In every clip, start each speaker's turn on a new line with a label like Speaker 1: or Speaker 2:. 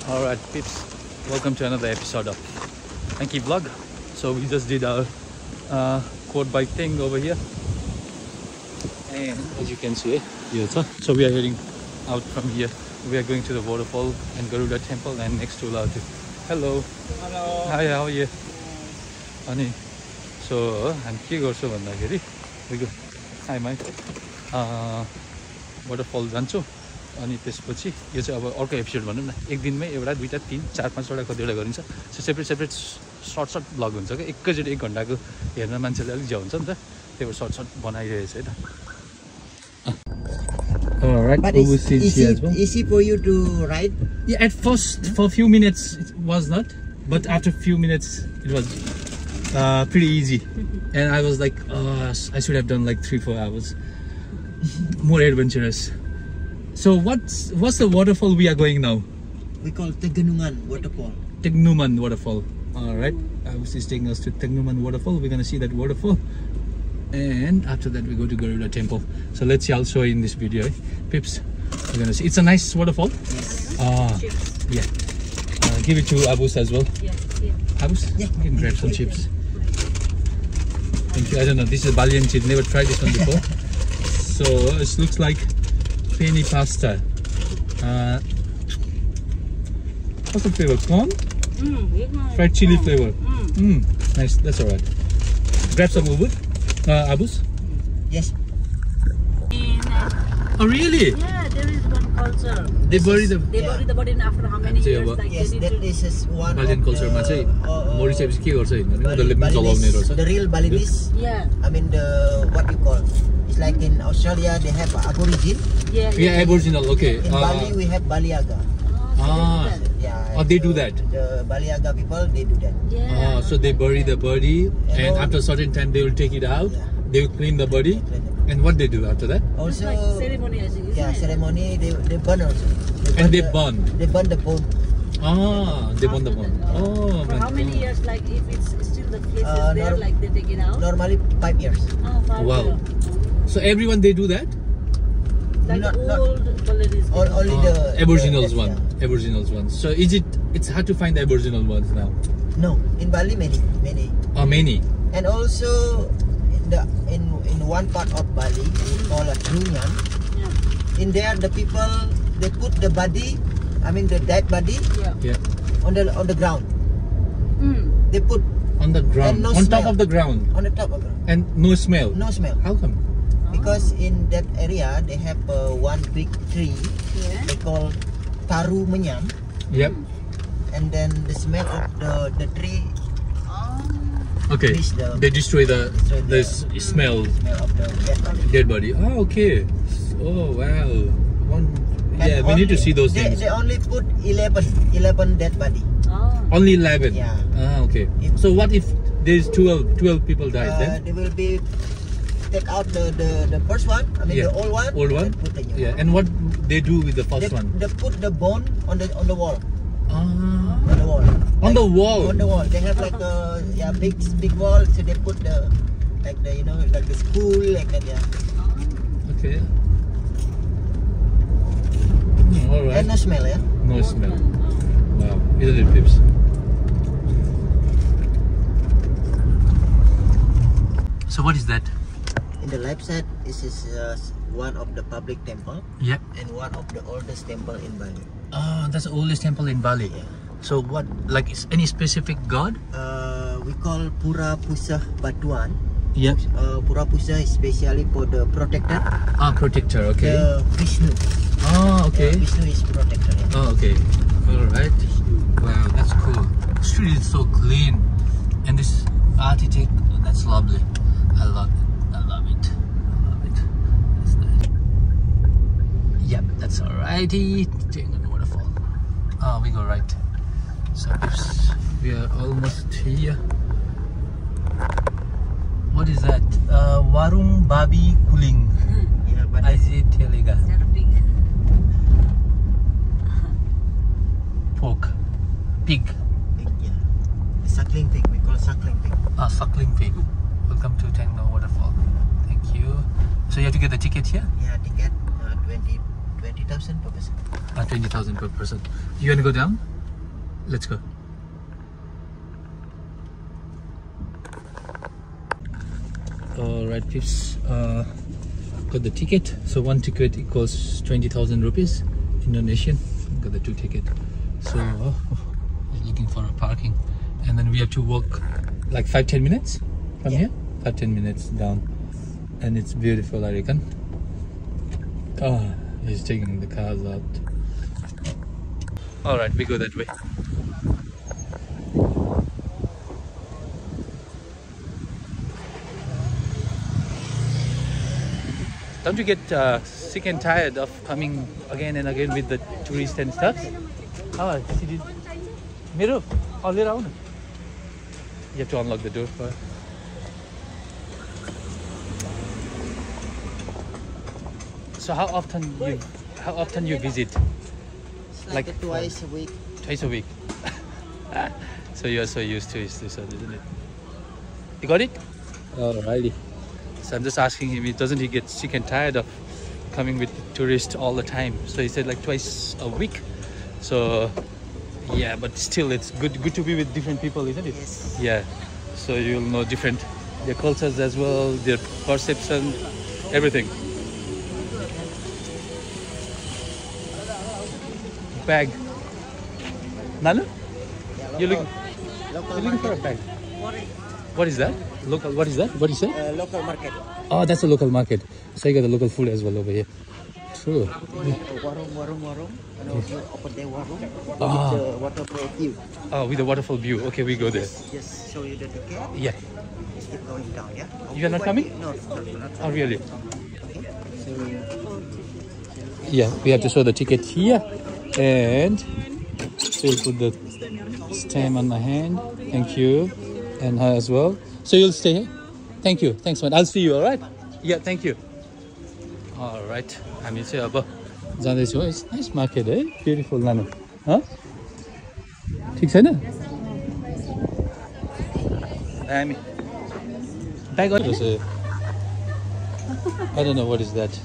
Speaker 1: Alright peeps, welcome to another episode of Anki Vlog. So we just did our quad bike thing over here, and as you can see, so we are heading out from here. We are going to the waterfall and Garuda temple, and next to Latu. Hello.
Speaker 2: Hello.
Speaker 1: Hi, how are you? Ani, so I'm here also भन्दाखेरि we go. Hi Mike. Waterfall जान्छु. अनि त्यसपछि यो चाहिँ अब अर्को episode भनौँ न, एक दिनमै एउटा दुईटा तीन चार पाँचवटा कतिवटा गरिन्छ। सो सेपरेट सर्ट ब्लग हुन्छ क्या, एकैचोटि 1 घन्टाको हेर्न मान्छेले अलिक ज्या हुन्छ नि त, त्यही भएर सर्ट बनाइरहेछ है त। Alright,
Speaker 2: but it's easy for you to ride?
Speaker 1: Yeah, at first for a few minutes it was not, but after a few minutes it was pretty easy. And I was like, I should have done like 3-4 hours more adventurous. So what's the waterfall we are going now?
Speaker 2: We call Tegenuman Waterfall.
Speaker 1: Tegenuman Waterfall. Alright, Abus is taking us to Tegenuman Waterfall. We're gonna see that waterfall, and after that we go to Garuda temple. So let's see, I'll show you in this video, Pips. We're gonna see. It's a nice waterfall.
Speaker 2: Yes.
Speaker 1: Yeah. Give it to Abus as well.
Speaker 3: Yeah.
Speaker 1: Abus?
Speaker 2: Yeah.
Speaker 1: You can grab some chips. Thank you. I don't know, this is Bali chip. Never tried this one before. So it looks like penny pasta. What's the flavor? Corn? Fried chili flavor. Nice. That's alright. Grab some ubud. Abus?
Speaker 2: Yes.
Speaker 1: Oh really?
Speaker 3: Yeah, there is one culture.
Speaker 1: They bury the
Speaker 3: body after how many years? Like
Speaker 2: Yes, that is one
Speaker 1: Balian
Speaker 2: of
Speaker 1: culture.
Speaker 2: the real Balinese.
Speaker 3: Yeah.
Speaker 2: I mean what you call? It's like in Australia they have Aborigine.
Speaker 1: Yeah, Aboriginal. Okay.
Speaker 2: In Bali we have Baliaga. Yeah.
Speaker 1: Oh, they do that.
Speaker 2: The Baliaga people, they do that.
Speaker 3: Yeah.
Speaker 1: So they bury the body, and after a certain time they will take it out.
Speaker 2: Yeah.
Speaker 1: They will clean the body, and what they do after that?
Speaker 2: Also,
Speaker 3: like ceremony, I think, isn't it?
Speaker 2: ceremony. They burn also.
Speaker 1: They burn.
Speaker 2: They burn the bone.
Speaker 1: They burn the bone. Oh,
Speaker 3: For how many years? Like if it's still the flesh is there, like they take it out.
Speaker 2: Normally 5 years.
Speaker 3: Oh, 5
Speaker 1: wow.
Speaker 3: years.
Speaker 1: So everyone they do that?
Speaker 3: Like
Speaker 2: Not-
Speaker 3: the old Balinese.
Speaker 2: Only the
Speaker 1: Aboriginals one.
Speaker 2: yeah.
Speaker 1: Aboriginals one. So it's hard to find the Aboriginal ones now.
Speaker 2: No, in Bali many.
Speaker 1: Many.
Speaker 2: And also in one part of Bali we call a Trunyan.
Speaker 3: Yeah.
Speaker 2: In there the people they put the body, I mean the dead body
Speaker 1: Yeah.
Speaker 2: on the ground. They put
Speaker 1: On the ground.
Speaker 2: And no
Speaker 1: on top
Speaker 2: smell.
Speaker 1: of the ground.
Speaker 2: on the top of the ground.
Speaker 1: And no smell.
Speaker 2: No smell.
Speaker 1: How come?
Speaker 2: Because in that area they have one big tree
Speaker 3: Yeah.
Speaker 2: they call Taru Menyam,
Speaker 1: Yep.
Speaker 2: and then the smell of the tree
Speaker 1: Okay.
Speaker 2: Fish the-
Speaker 1: They destroy the smell.
Speaker 2: smell of the dead body.
Speaker 1: Dead body. Oh, okay. Oh, wow. Yeah, we need to see those things.
Speaker 2: They only put 11 dead body.
Speaker 3: Oh.
Speaker 1: Only 11.
Speaker 2: Yeah.
Speaker 1: Okay. So what if there's 12 people died then?
Speaker 2: They will be take out the first one. I mean
Speaker 1: Yeah.
Speaker 2: the old one.
Speaker 1: Old one?
Speaker 2: And put the new
Speaker 1: Yeah.
Speaker 2: one.
Speaker 1: And what they do with the first one?
Speaker 2: They put the bone on the wall.
Speaker 1: Ah.
Speaker 2: On the wall.
Speaker 1: On
Speaker 2: Like,
Speaker 1: the wall.
Speaker 2: On the wall. They have like a big wall. So they put the like the school like that. Yeah.
Speaker 1: Okay. All right.
Speaker 2: And no smell. Yeah.
Speaker 1: No smell. Wow. Isn't it, Pips? So what is that?
Speaker 2: In the left side, this is one of the public temple
Speaker 1: Yep.
Speaker 2: and one of the oldest temple in Bali.
Speaker 1: Oh, that's the oldest temple in Bali.
Speaker 2: Yeah.
Speaker 1: So what, like, is any specific god?
Speaker 2: We call Pura Pusah Batuan.
Speaker 1: Yep.
Speaker 2: Pura Pusah is especially for the protector.
Speaker 1: Protector, okay.
Speaker 2: The Vishnu.
Speaker 1: Oh, okay.
Speaker 2: Vishnu is protector. Yeah.
Speaker 1: Oh, okay. Alright. Wow, that's cool. The street is so clean. And this architect, that's lovely. I love it. That's nice. Yep, that's alrighty. Tengan waterfall. We go right. So we are almost here. What is that? Warung babi kuling.
Speaker 2: Yeah, but
Speaker 1: IZ Telega. Pork. Pig.
Speaker 2: yeah. Suckling pig. We call suckling pig.
Speaker 1: Suckling pig. Welcome to Tengan waterfall. Thank you. So you have to get the ticket here?
Speaker 2: Yeah, ticket 20,000 per person.
Speaker 1: 20,000 per person. You want to go down? Let's go. All right, peeps. Got the ticket. So one ticket equals 20,000 rupees Indonesian. Got the 2 ticket. So looking for a parking, and then we have to walk like 5-10 minutes from here. 5-10 minutes down, and it's beautiful, I reckon. Oh, he's taking the cars out. All right, we go that way. Don't you get sick and tired of coming again and again with the tourists and stuff? Oh, you have to unlock the door first. So how often you visit?
Speaker 2: Like twice a week.
Speaker 1: Twice a week. So you're so used to it, isn't it? You got it? Alrighty. So I'm just asking him, doesn't he get sick and tired of coming with tourists all the time? So he said like twice a week. So yeah, but still it's good to be with different people, isn't it?
Speaker 2: Yes.
Speaker 1: Yeah. So you'll know their cultures as well, their perception, everything. Bag. Nanu? You're looking for a bag. What is that? Local. What is that? What is it?
Speaker 2: Local market.
Speaker 1: Oh, that's a local market. So you got the local food as well over here. True.
Speaker 2: Warung. And also open the warung with
Speaker 1: Ah.
Speaker 2: the waterfall view.
Speaker 1: Oh, with the waterfall view. Okay, we go there.
Speaker 2: Just show you the ticket.
Speaker 1: Yeah.
Speaker 2: Just keep going down, yeah?
Speaker 1: You are not coming?
Speaker 2: No, not.
Speaker 1: Oh, really?
Speaker 2: Okay. So,
Speaker 1: Yeah, we have to show the ticket here, and so you'll put the stamp on my hand. Thank you, and her as well. So you'll stay here. Thank you. Thanks, man. I'll see you. All right? Yeah. Thank you. All right. हामी चाहिँ अब जाँदैछौँ. It's nice market, eh? Beautiful, Nanu. Huh? ठिक छैन? हामी bag. I don't know what is that.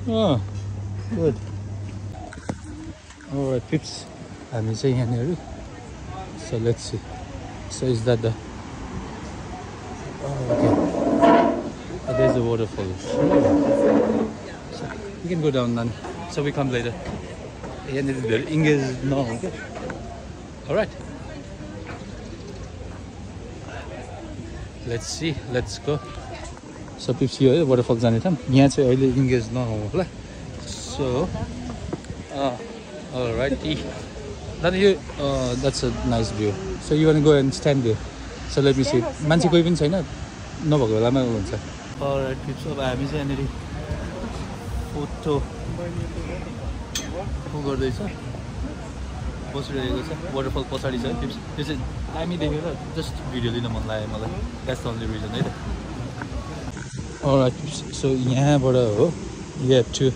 Speaker 1: Oh, good. All right, peeps. I'm saying here. So let's see. So is that the? Oh, okay. Oh, there's a waterfall. So we can go down then. So we come later. Okay. All right. Let's see. Let's go. So peeps, here waterfall जाने ठाउँ. यहाँ चाहिँ अहिले engage नहोला. So alrighty. Then you that's a nice view. So you want to go and stand there. So let me see. मान्छे कोही पनि छैन नभएको बेलामा हुन्छ. Alright peeps, अब हामी चाहिँ यहाँनेरि फोटो गर्दैछ. बसिरहेको छ. वाटरफल पछाडी छ peeps. यो चाहिँ दामी देखेर just भिडियो लिन मन लाग्यो मलाई. That's the only reason है त. Alright, so यहाँबाट हो, you have to.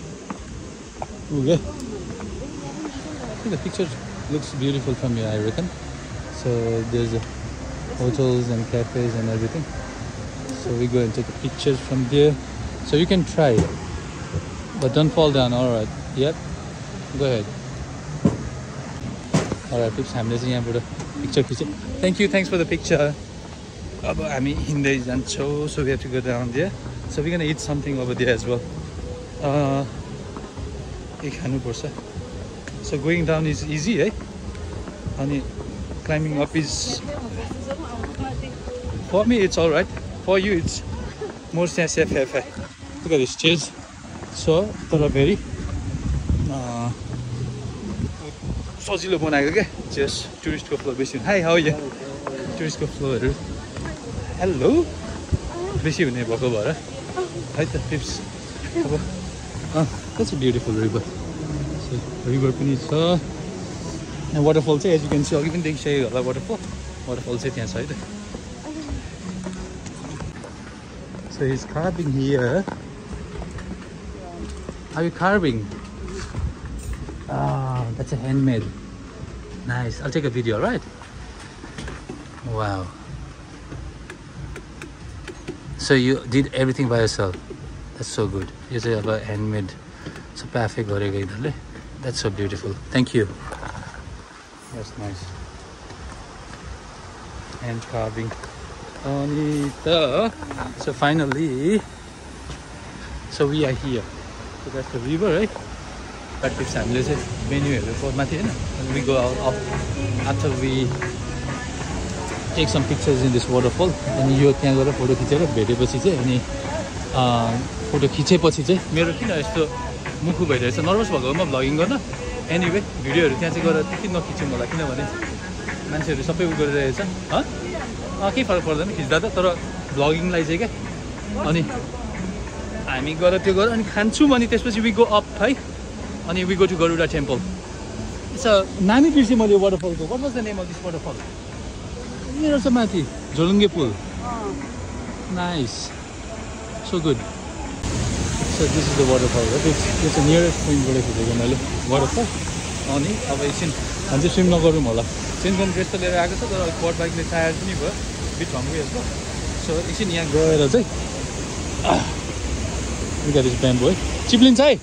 Speaker 1: Okay. I think the picture looks beautiful from here, I reckon. So there's hotels and cafes and everything. So we go and take pictures from there. So you can try, but don't fall down. Alright. Yep. Go ahead. Alright, peeps. हामीले चाहिँ यहाँबाट picture खिच्यौँ. Thank you. Thanks for the picture. अब हामी हिँड्दै जान्छौँ. So we have to go down there. So we're gonna eat something over there as well. So going down is easy, eh? And climbing up is, for me it's alright. For you it's more safe. Look at this stairs. So they're very सजिलो बनाएको के just tourist को floor बेसी. Hi, how are you? Tourist को floor. Hello. बेसी हुने भएको भएर है त tips. That's a beautiful river. So river पनि छ. And waterfall चाहिँ as you can see अघि पनि देखिसकेको होला waterfall. Waterfall चाहिँ त्यहाँ छ है त. So he's carving here. Are you carving? Ah, that's a handmade. Nice. I'll take a video, right? Wow. So you did everything by yourself. That's so good. You say about handmade. So perfect gareko idharle. That's so beautiful. Thank you. That's nice. And carving. So finally, so we are here. So that's the river, right? But it's a menu for Matina. And we go out after we take some pictures in this waterfall. And you can go to photo खिचेर भेटेपछि चाहिँ अनि photo खिचेपछि चाहिँ मेरो किन यस्तो मुखु भइरहेछ nervous भएको म भ्लगिङ गर्न एनीवे भिडियोहरु त्यहाँ चाहिँ गएर त्यति नखिचौँ होला किनभने मान्छेहरु सबै उ गरिरहेछ केही फरक पर्दैन खिच्दा त तर भ्लगिङलाई चाहिँ के अनि हामी गएर त्यो गरेर अनि खान्छौँ अनि त्यसपछि वी गो अप है अनि we go to Garuda temple it's a नामी बिर्से मैले वाटरफलको what was the name of this waterfall मेरो छ माथि झोलुङ्गे पुल nice so good so this is the waterfall यो चाहिँ नियरेस्ट पोइन्टबाट खिचेको मैले वाटरफल अनि अब एकछिन हामी चाहिँ स्विम नगरौँ होला सेन्सन ड्रेस त लिएर आएको छ तर क्वाड बाइकले टायर पनि भयो बिट हङ्ग्री जस्तो सो एकछिन यहाँ गएर चाहिँ दिस ब्याम्बो है चिप्लिन्छ है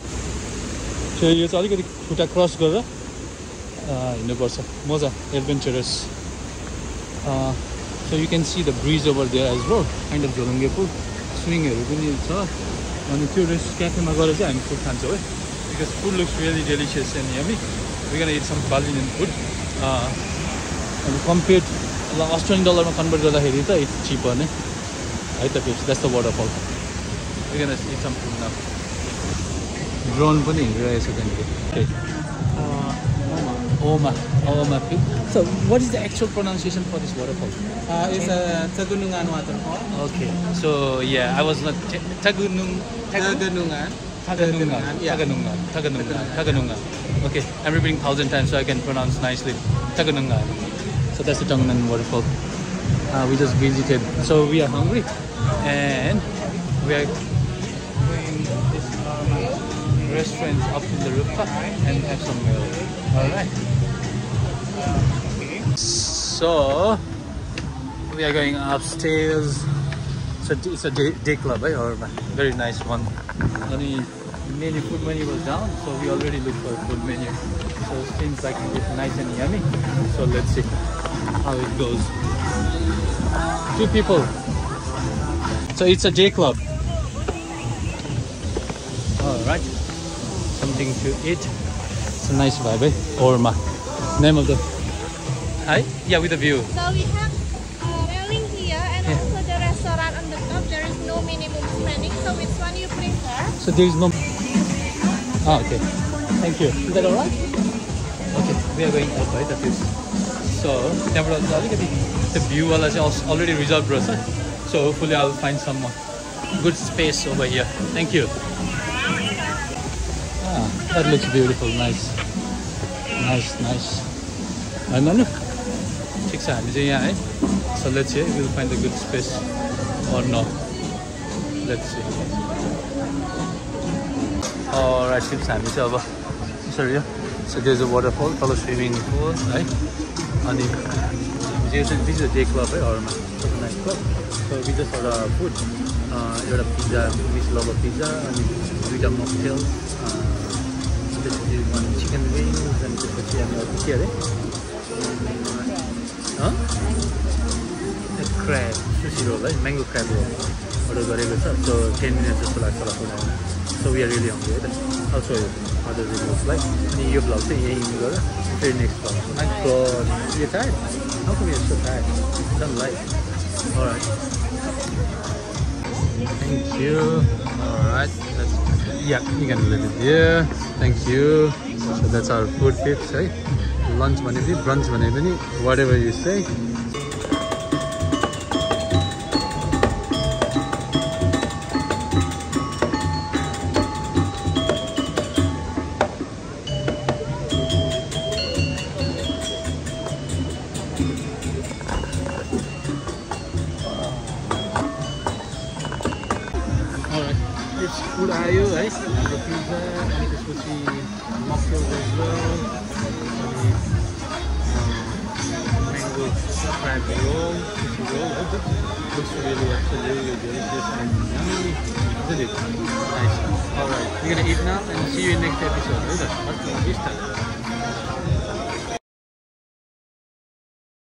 Speaker 1: सो यो चाहिँ अलिकति खुट्टा क्रस गरेर हिँड्नुपर्छ मजा adventurous so you can see the bridge over there as well kind of झोलुङ्गे पुल स्विङहरू पनि छ अनि त्यो रेस्ट क्याफेमा गएर चाहिँ हामी फुड खान्छौँ है because food looks really delicious and yummy we can eat some Balinese food अनि कम्पेयर $8 मा कन्भर्ट गर्दाखेरि त इट्स चिपर नै है त फिक्स that's the waterfall we can eat some food now drone पनि हिँडिरहेछ त्यहाँनिर Oma Peak. So what is the actual pronunciation for this waterfall?
Speaker 4: It's a Tagunungan waterfall.
Speaker 1: Okay. So yeah, I was not Tagunungan. Okay, I'm repeating 1,000 times so I can pronounce nicely. Tagunungan. So that's the Tagunungan waterfall. We just visited. So we are hungry and we are going this restaurant up in the rooftop and have some meal. All right. So we are going upstairs. So it's a day club, right? Or very nice one. Only menu food menu was down, so we already looked for a food menu. So it seems like it's nice and yummy. So let's see how it goes. 2 people. So it's a day club. All right. Something to eat. It's a nice vibe, eh? Orma. Name of the. Hi? Yeah, with a view.
Speaker 5: So we have railing here and also the restaurant on the top. There is no minimum spending. So which one you prefer?
Speaker 1: So there is no. Ah, okay. Thank you. Is that alright? Okay, we are going up, right? That is. So, the view is already reserved for us. So hopefully I'll find some good space over here. Thank you. Ah, that looks beautiful. Nice. Nice. And then, so let's see if we'll find a good space or not. Let's see. Alright, sorry. So there's a waterfall, follow swimming pool, right? And this is a day club, right? Or a nice club. So we just order food. You order pizza, we love a pizza, and we have mocktails. This is one chicken wings and this is here. Huh? A crab, sushi roll, right? Mango crab roll. Order so 10 minutes just like so we are really hungry. I'll show you how does it look like. And you vlog very next vlog. My God, you're tired? How come you're so tired? Don't like. Alright. Thank you. Alright. Yeah, you can leave it there. Thank you. So that's our food tips, right? Lunch whenever, brunch whenever, whatever you say. Food ayo, right? The pizza, and this would be mocktails as well. Mango crab roll, sushi roll. Looks really actually delicious and yummy, isn't it? Nice. Alright, we're gonna eat now and see you in next episode. Hasta la vista.